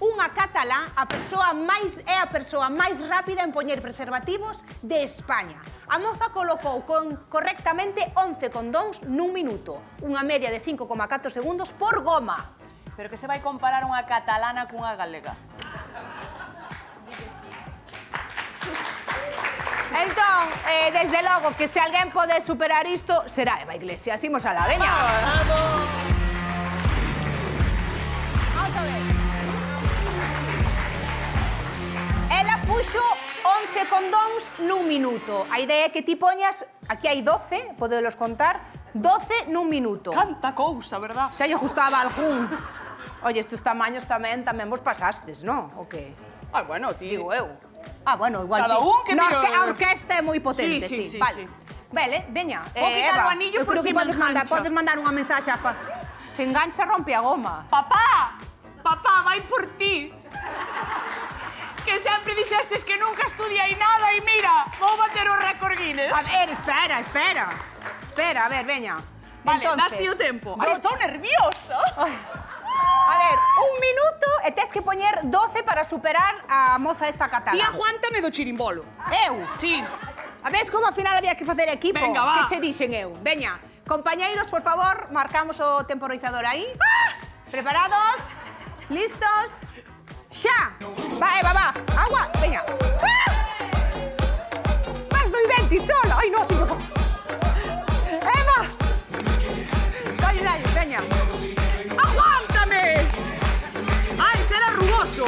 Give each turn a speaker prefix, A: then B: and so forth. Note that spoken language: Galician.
A: unha catalá é a persoa máis rápida en poñer preservativos de España. A moza colocou correctamente 11 condóns nun minuto, unha media de 5,4 segundos por goma.
B: Pero que se vai comparar unha catalana cunha galega?
A: Entón, desde logo, que se alguén pode superar isto, será Eva Iglesias. Imos alá, veña. Vamos a ver. Ela puxo 11 condóns nun minuto. A idea é que ti poñas, aquí hai 12, podelos contar, 12 nun minuto.
B: Canta cousa, verdad?
A: Xa lle gustaba algún. Oye, estes tamaños tamén vos pasastes, non? O que?
B: Ai, bueno, ti...
A: Digo eu. Ah, bueno, igual
B: Cada un que
A: no,
B: miro...
A: a orquesta é moi potente,
B: Sí.
A: Vale. Vale, veña.
B: Vou quitar o anillo por si me engancha.
A: Podes mandar unha mensaxe a... Se engancha, rompe a goma.
B: Papá! Papá, vai por ti! Que sempre dixestes que nunca estudiei nada e mira, vou bater o récord Guinness.
A: A ver, espera. Espera, a ver, veña.
B: Vale,
A: Entonces,
B: daste o tempo. Ai, estou nerviosa.
A: A ver, un minuto e tes que poñer 12 para superar a moza esta catalá.
B: Ti aguántame do chirimbolo.
A: Eu?
B: Sí.
A: A ver como ao final había que facer equipo.
B: Venga, va.
A: Que che dixen eu? Veña, compañeiros, por favor, marcamos o temporizador aí. Preparados? Listos? Xa! Va, Eva, va. Agua, veña. Vas moi ben ti sola. Ai, no, tío. Eva! Dale, veña.
B: Aguántame! Ai, será rugoso.